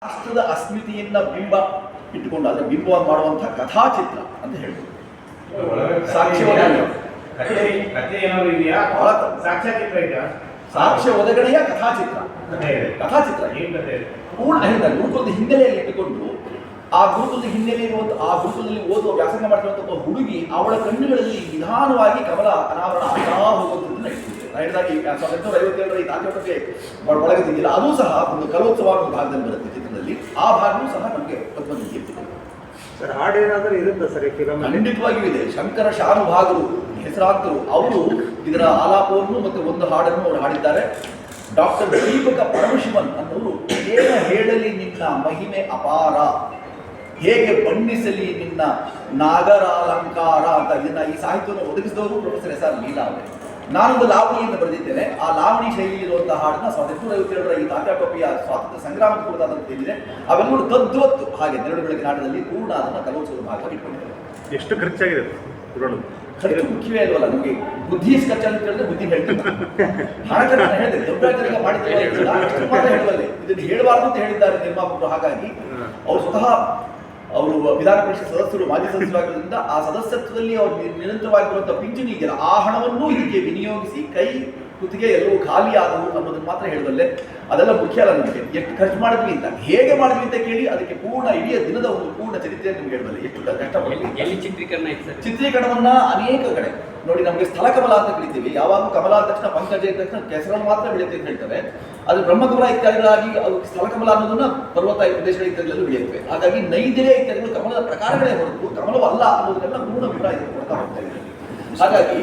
ರಾಷ್ಟ್ರದ ಅಸ್ಮಿತೆಯನ್ನ ಬಿಂಬ ಇಟ್ಟುಕೊಂಡು ಅದರ ಬಿಂಬವನ್ನು ಮಾಡುವಂತಹ ಕಥಾಚಿತ್ರ ಅಂತ ಹೇಳ್ಬೋದು. ಸಾಕ್ಷ್ಯ ಒದಗಣೆಯ ಕಥಾಚಿತ್ರ ಪೂರ್ಣ ಹೇಳಿದ್ದಾರೆ. ಗುರುಕುಲದ ಹಿನ್ನೆಲೆಯಲ್ಲಿ ಇಟ್ಟುಕೊಂಡು ಆ ಗುರುಕುಲದ ಹಿನ್ನೆಲೆ ಇರುವಂತಹ ಆ ಗುರುಕುಲದಲ್ಲಿ ಓದುವ ವ್ಯಾಸಂಗ ಮಾಡಿರುವಂತಹ ಹುಡುಗಿ ಅವಳ ಕಣ್ಣುಗಳಲ್ಲಿ ನಿಧಾನವಾಗಿ ಕಮಲ ಅನಾವರಣ ಆಗ್ತಾ ಹೋಗುವಂಥದ್ದನ್ನ ಇಟ್ಟಿದೆ. ಹೇಳಿದಾಗ 1957ರ ಈ ತಾತ್ಯಟಕ್ಕೆ ಒಳಗದಿದ್ದಿಲ್ಲ, ಅದು ಸಹ ಒಂದು ಕಲೋತ್ಸವ ಅನ್ನೋ ಭಾಗದಲ್ಲಿ ಬರುತ್ತೆ ಚಿತ್ರದಲ್ಲಿ. ಆ ಭಾಗವೂ ಸಹ ನಮಗೆ ಸರ್ ಹಾಡೇನಾದರೂ ಇರುತ್ತೆ ಸರ್ ಈ ಫಿಲಮ್? ಖಂಡಿತವಾಗಿಯೂ ಇದೆ. ಶಂಕರ ಶಾನುಭಾಗರು ಹೆಸರಾಂತರು ಅವರು ಇದರ ಆಲಾಪವನ್ನು ಮತ್ತು ಒಂದು ಹಾಡನ್ನು ಅವರು ಹಾಡಿದ್ದಾರೆ. ಡಾಕ್ಟರ್ ದೀಪಕ ಪರಮಶಿವನ್ ಅನ್ನೋರು ಏನು ಹೇಳಲಿ ನಿನ್ನ ಮಹಿಮೆ ಅಪಾರ, ಹೇಗೆ ಬಣ್ಣಿಸಲಿ ನಿನ್ನ ನಾಗರಾಲಂಕಾರ ಅಂತ ಇದನ್ನ ಈ ಸಾಹಿತ್ಯವನ್ನು ಒದಗಿಸಿದವರು ಪ್ರೊಫೆಸರ್ ಎಸ್ ಆರ್ ಲೀಲಾ ಅವರೇ. ನಾನೊಂದು ಲಾವಣಿಯನ್ನು ಬರೆದಿದ್ದೇನೆ. ಆ ಲಾವಣಿ ಶೈಲಿ ಇರುವಂತಹ ಹಾಡನ್ನ 1957ರ ಈ ತಾತ್ಯಾಟೋಪಿಯ ಸ್ವಾತಂತ್ರ್ಯ ಸಂಗ್ರಾಮ ಕುರಿತಾದಂತ ಏನಿದೆ ಅವೆಲ್ಲರೂ ತದ್ವತ್ತು ಹಾಗೆ ನೆರಳು ಬೆಳಕಿನ ಆಟದಲ್ಲಿ ಪೂರ್ಣ ಅದನ್ನು ಕಲೋತ್ಸವದ ಭಾಗವಾಗಿ ಇಟ್ಕೊಂಡಿದ್ದಾರೆ. ಎಷ್ಟು ಖರ್ಚಾಗಿದೆ? ಖರ್ಚು ಮುಖ್ಯವೇ ಅಲ್ವಲ್ಲ, ನಮಗೆ ಬುದ್ಧಿ ಖರ್ಚು ಅಂತ ಹೇಳಿದ್ರೆ ಬುದ್ಧಿ ಹೇಳ್ತೀನಿ. ಹಣಕಾಸನ್ನು ಹೇಳಿದೆ ದೊಡ್ಡ ಮಾಡಿದ್ದೇವೆ ಹೇಳುವಲ್ಲಿ ಇದನ್ನು ಹೇಳಬಾರ್ದು ಅಂತ ಹೇಳಿದ್ದಾರೆ ನಿರ್ಮಾಪಕರು. ಹಾಗಾಗಿ ಅವರು ಸ್ವತಃ ಅವರು ವಿಧಾನ ಪರಿಷತ್ ಸದಸ್ಯರು, ಮಾಜಿ ಸದಸ್ಯರಾಗಿರೋದ್ರಿಂದ ಆ ಸದಸ್ಯತ್ವದಲ್ಲಿ ಅವರು ನಿರಂತರವಾಗಿರುವಂತಹ ಪಿಂಚಣಿ ಇದೆಯಲ್ಲ ಆ ಹಣವನ್ನು ಇದಕ್ಕೆ ವಿನಿಯೋಗಿಸಿ ಕೈ ಕುತ್ತಿಗೆ ಎಲ್ಲವೂ ಖಾಲಿ ಆದವು ಅನ್ನೋದನ್ನು ಮಾತ್ರ ಹೇಳಬಲ್ಲೆ. ಅದೆಲ್ಲ ಮುಖ್ಯ ಅಲ್ಲ. ನಮಗೆ ಎಷ್ಟು ಖರ್ಚು ಮಾಡಿದ್ವಿ ಅಂತ ಹೇಗೆ ಮಾಡಿದ್ವಿ ಅಂತ ಕೇಳಿ ಅದಕ್ಕೆ ಪೂರ್ಣ ಇಡೀ ದಿನದ ಒಂದು ಪೂರ್ಣ ಚರಿತ್ರೆಯನ್ನು ನಿಮ್ಗೆ ಹೇಳಬಲ್ಲೆ. ಎಷ್ಟು ಕಷ್ಟಪಡ್ತೀವಿ ಚಿತ್ರೀಕರಣವನ್ನ ಅನೇಕ ಕಡೆ ನೋಡಿ. ನಮಗೆ ಸ್ಥಳ ಕಮಲ ಅಂತ ಕರಿತೀವಿ. ಯಾವಾಗ ಕಮಲ ಆದ ತಕ್ಷಣ ಪಂಕಜ ಇದ್ದ ತಕ್ಷಣ ಕೆಸರಲ್ಲಿ ಮಾತ್ರ ಬೆಳೆಯುತ್ತೆ ಅಂತ ಹೇಳ್ತಾರೆ. ಅದು ಬ್ರಹ್ಮಕಮಲ ಇತ್ಯಾದಿಗಳಾಗಿ ಅದು ಸ್ಥಳ ಕಮಲ ಅನ್ನೋದನ್ನ ಪರ್ವತ ಪ್ರದೇಶಗಳ ಇತ್ಯಾದಿಗಳಲ್ಲೂ ಬೆಳೆಯುತ್ತವೆ. ಹಾಗಾಗಿ ನೈದಿಲೆ ಇತ್ಯಾದಿಗಳು ಕಮಲದ ಪ್ರಕಾರಗಳೇ ಹೊರತು ಕಮಲವಲ್ಲ ಅನ್ನೋದನ್ನೆಲ್ಲ ಪೂರ್ಣ ಅಭಿಪ್ರಾಯ ಕೊಡ್ತಾ ಹೋಗ್ತಾ ಇದೆ. ಹಾಗಾಗಿ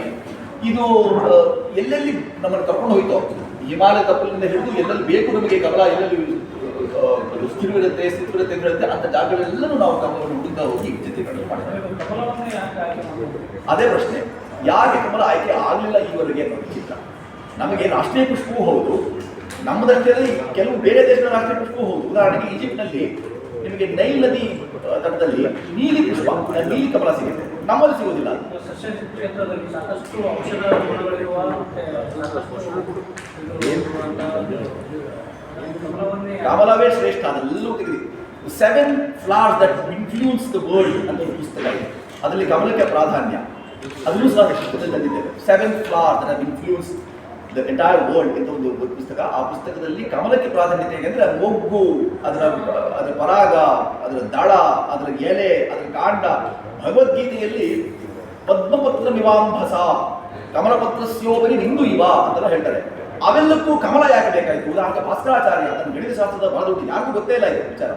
ಇದು ಎಲ್ಲೆಲ್ಲಿ ನಮ್ಮನ್ನು ಕರ್ಕೊಂಡು ಹೋಯ್ತೋ, ಹಿಮಾಲಯ ತಪ್ಪಲಿನಿಂದ ಹಿಡಿದು ಎಲ್ಲೆಲ್ಲಿ ಬೇಕು ನಮಗೆ ಕಮಲ, ಎಲ್ಲೆಲ್ಲಿ ಸ್ಥಿರವಿರುತ್ತೆ ಸ್ಥಿರವಿರುತ್ತೆ ಅಂತ ಹೇಳುತ್ತೆ ಅಂತ ಜಾಗಗಳೆಲ್ಲರೂ ನಾವು ಕಮಲವನ್ನು ಹುಡುಕ್ತಾ ಹೋಗಿ ಚಿತ್ರೀಕರಣ ಮಾಡಿದ್ದೇವೆ. ಅದೇ ಪ್ರಶ್ನೆ, ಯಾಕೆ ಕಮಲ ಆಯ್ಕೆ ಆಗಲಿಲ್ಲ ಈವರೆಗೆ ಅನ್ನೋ ಚಿತ್ರ. ನಮಗೆ ರಾಷ್ಟ್ರೀಯ ಪುಷ್ಪವೂ ಹೌದು, ನಮ್ಮದಷ್ಟೇ ಕೆಲವು ಬೇರೆ ದೇಶಗಳ ರಾಷ್ಟ್ರೀಯ ಪುಷ್ಪವೂ ಹೌದು. ಉದಾಹರಣೆಗೆ ಈಜಿಪ್ಟ್ನಲ್ಲಿ ನಿಮಗೆ ನೈಲ್ ನದಿ ತಟದಲ್ಲಿ ನೀಲಿ ಪುಷ್ಪ, ನೀಲಿ ಕಮಲ ಸಿಗುತ್ತೆ, ನಮ್ಮಲ್ಲಿ ಸಿಗೋದಿಲ್ಲ. ಕಮಲವೇ ಶ್ರೇಷ್ಠ, ಅದೆಲ್ಲವೂ ತೆಗೆದಿ 7 flowers that influence the world ಅಂತ ಒಂದು ಪುಸ್ತಕ ಇದೆ. ಅದರಲ್ಲಿ ಕಮಲಕ್ಕೆ ಪ್ರಾಧಾನ್ಯ, ಅದನ್ನು ಸಹ ಪುಸ್ತಕದಲ್ಲಿ ತಂದಿದ್ದೇವೆ. 7 flowers that have influenced the entire world ಅಂತ ಒಂದು ಪುಸ್ತಕ. ಆ ಪುಸ್ತಕದಲ್ಲಿ ಕಮಲಕ್ಕೆ ಪ್ರಾಧಾನ್ಯತೆ ಹೇಗೆಂದ್ರೆ ಅದರ ಮೊಗ್ಗು, ಅದರ ಪರಾಗ, ಅದರ ದಳ, ಅದರ ಎಲೆ, ಅದರ ಕಾಂಡ. ಭಗವದ್ಗೀತೆಯಲ್ಲಿ ಪದ್ಮಪತ್ರ ನಿವಾಂಭಸ ಕಮಲಪತ್ರಸ್ಯೋಪರಿ ನಿಂದು ಇವ ಅಂತೆಲ್ಲ ಹೇಳ್ತಾರೆ. ಅವೆಲ್ಲಕ್ಕೂ ಕಮಲ ಯಾಕೆ ಬೇಕಾಯಿತು? ಉದಾಹರಣೆ ಭಾಸ್ಕರಾಚಾರ್ಯ ಅದನ್ನು ಗಣಿತ ಶಾಸ್ತ್ರದ ಬಹಳ ಯಾರಿಗೂ ಗೊತ್ತೇ ಇಲ್ಲ ಇದು ವಿಚಾರ.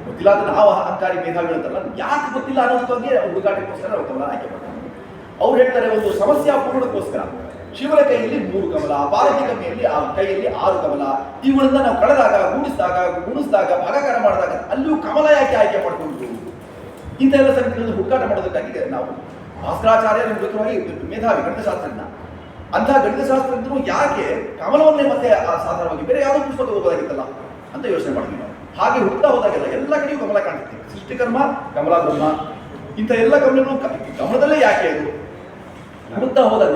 ಗೊತ್ತಿಲ್ಲ ಅಂತ ನಾವು ಅಹಂಕಾರಿ ಮೇಧಾವಿಗಳು ಅಂತಾರಲ್ಲ, ಯಾಕೆ ಗೊತ್ತಿಲ್ಲ ಅನ್ನೋದ್ರ ಬಗ್ಗೆ ಹುಡುಕಾಟಕ್ಕೋಸ್ಕರ ಅವ್ರು ಕಮಲ ಆಯ್ಕೆ ಮಾಡ್ತಾರೆ. ಅವ್ರು ಹೇಳ್ತಾರೆ ಒಂದು ಸಮಸ್ಯೆ ಪೂರ್ಣಕ್ಕೋಸ್ಕರ ಶಿವನ ಕೈಯಲ್ಲಿ 3 ಕಮಲ, ಪಾರ್ವತಿ ಕೈಯಲ್ಲಿ ಕೈಯಲ್ಲಿ 6 ಕಮಲ. ಇವುಗಳಿಂದ ನಾವು ಕಳೆದಾಗ, ಗುಣಿಸಿದಾಗ, ಭಾಗಾಕಾರ ಮಾಡಿದಾಗ ಅಲ್ಲಿಯೂ ಕಮಲ ಯಾಕೆ ಆಯ್ಕೆ ಮಾಡಿಕೊಂಡು ಇಂಥ ಎಲ್ಲ ಸಂಗತಿಗಳನ್ನು ಹುಡುಕಾಟ ಮಾಡೋದಕ್ಕಾಗಿ ನಾವು ಭಾಸ್ಕರಾಚಾರ್ಯ ಮುಖ್ಯವಾಗಿ ಮೇಧಾವಿ ಗಣಿತಶಾಸ್ತ್ರಜ್ಞ. ಅಂತಹ ಗಣಿತಶಾಸ್ತ್ರಜ್ಞರು ಯಾಕೆ ಕಮಲವನ್ನೇ ಮತ್ತೆ ಸಾಧಾರಣವಾಗಿ ಬೇರೆ ಯಾವುದೋ ಪುಸ್ತಕ ಹೋಗೋದಾಗಿತ್ತಲ್ಲ ಅಂತ ಯೋಚನೆ ಮಾಡಿದ್ವಿ ನಾವು. ಹಾಗೆ ಹುಡುಕ್ತಾ ಹೋದಾಗೆಲ್ಲ ಎಲ್ಲ ಕಡೆಯೂ ಕಮಲ ಕಾಣ್ತಿತ್ತು. ಸೃಷ್ಟಿಕರ್ಮ, ಕಮಲ ಬ್ರಹ್ಮ, ಇಂಥ ಎಲ್ಲ ಕಮಲಗಳು ಕಮಲದಲ್ಲೇ ಯಾಕೆ ಅದು ಹುಡುಕ್ತಾ ಹೋದಾಗ